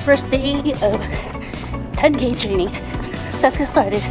first day of 10K training. Let's get started.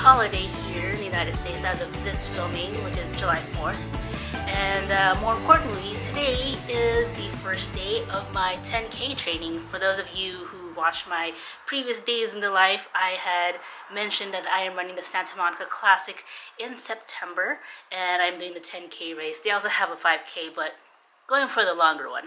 Holiday here in the United States as of this filming, which is July 4th. And more importantly, today is the first day of my 10K training. For those of you who watched my previous days in the life, I had mentioned that I am running the Santa Monica Classic in September, and I'm doing the 10K race. They also have a 5K, but going for the longer one.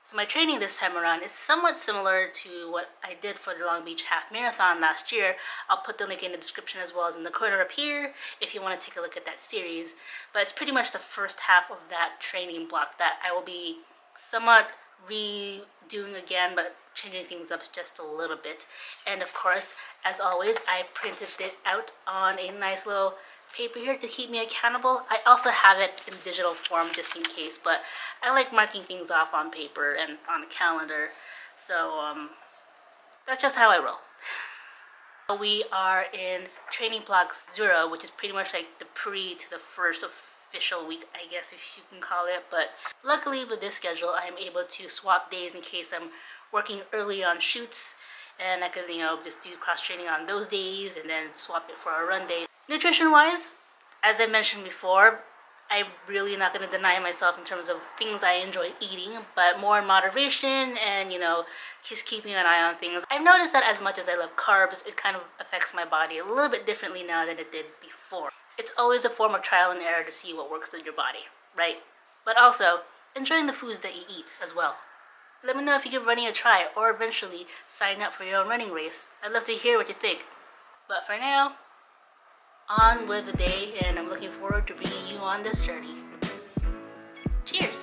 So my training this time around is somewhat similar to what I did for the Long Beach Half Marathon last year. I'll put the link in the description as well as in the corner up here if you want to take a look at that series. But it's pretty much the first half of that training block that I will be somewhat redoing again, but changing things up just a little bit. And of course, as always, I printed it out on a nice little paper here to keep me accountable. I also have it in digital form just in case, but I like marking things off on paper and on a calendar, so that's just how I roll. We are in training block 0, which is pretty much like the pre to the first official week, I guess if you can call it. But luckily with this schedule, I'm able to swap days in case I'm working early on shoots, and I could, you know, just do cross training on those days and then swap it for a run day. Nutrition wise, as I mentioned before, I'm really not going to deny myself in terms of things I enjoy eating, but more in moderation and, you know, just keeping an eye on things. I've noticed that as much as I love carbs, it kind of affects my body a little bit differently now than it did before. It's always a form of trial and error to see what works in your body, right? But also, enjoying the foods that you eat as well. Let me know if you give running a try or eventually sign up for your own running race. I'd love to hear what you think. But for now, on with the day, and I'm looking forward to bringing you on this journey. Cheers!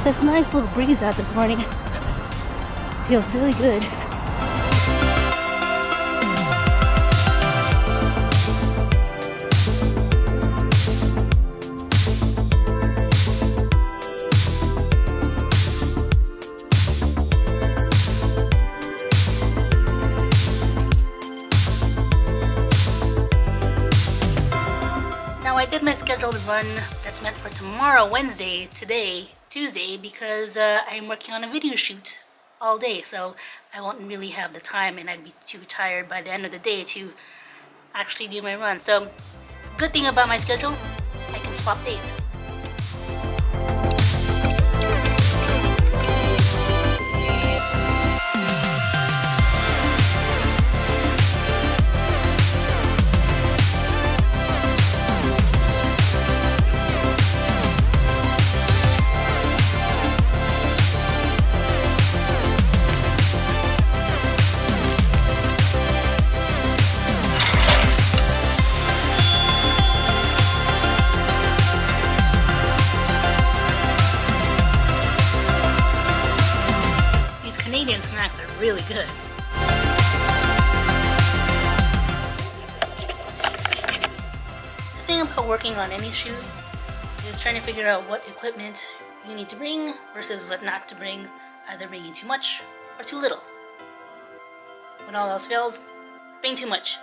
There's a nice little breeze out this morning. Feels really good. Now I did my scheduled run that's meant for tomorrow, Wednesday, today, Tuesday, because I'm working on a video shoot all day, so I won't really have the time and I'd be too tired by the end of the day to actually do my run. So good thing about my schedule, I can swap days. working on any shoe is trying to figure out what equipment you need to bring versus what not to bring, either bringing too much or too little. When all else fails, bring too much.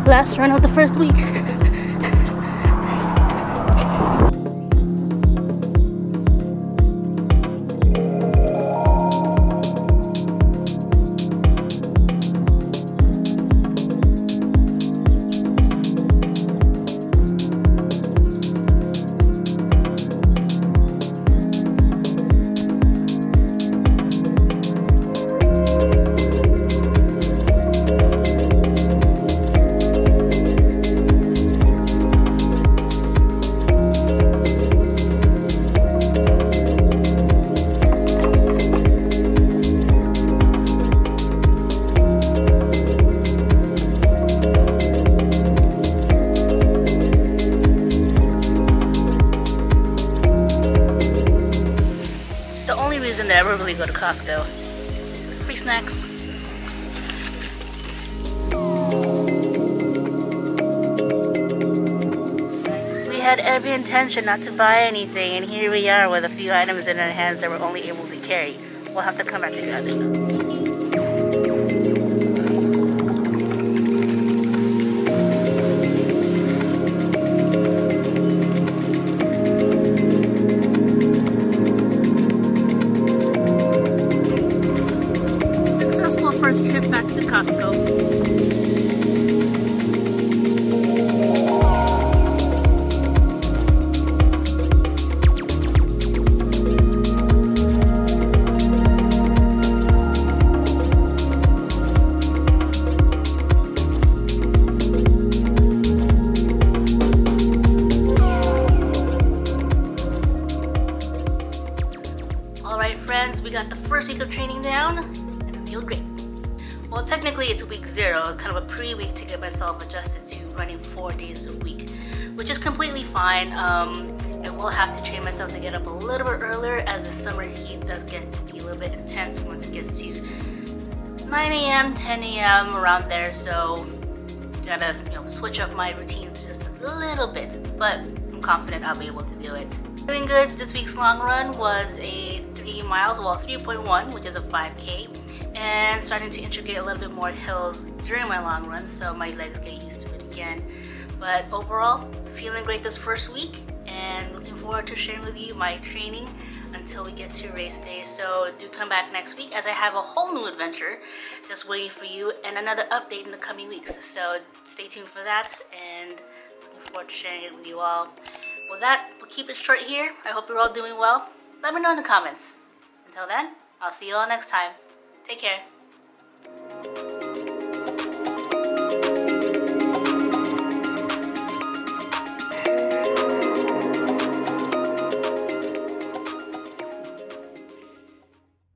Last run of the first week. Reason that I ever really go to Costco. Free snacks. We had every intention not to buy anything, and here we are with a few items in our hands that we're only able to carry. We'll have to come back to the other stuff. Trip back to Costco. Alright friends, we got the first week of training down and it feels great. Well, technically it's week 0, kind of a pre-week to get myself adjusted to running 4 days a week, which is completely fine. I will have to train myself to get up a little bit earlier, as the summer heat does get to be a little bit intense once it gets to 9 a.m., 10 a.m., around there, so gotta switch up my routines just a little bit, but I'm confident I'll be able to do it. Feeling good. This week's long run was a 3 miles, well 3.1, which is a 5K. and starting to integrate a little bit more hills during my long runs so my legs get used to it again. But overall, feeling great this first week and looking forward to sharing with you my training until we get to race day. So do come back next week as I have a whole new adventure just waiting for you and another update in the coming weeks. So stay tuned for that and looking forward to sharing it with you all. With that, we'll keep it short here. I hope you're all doing well. Let me know in the comments. Until then, I'll see you all next time. Take care.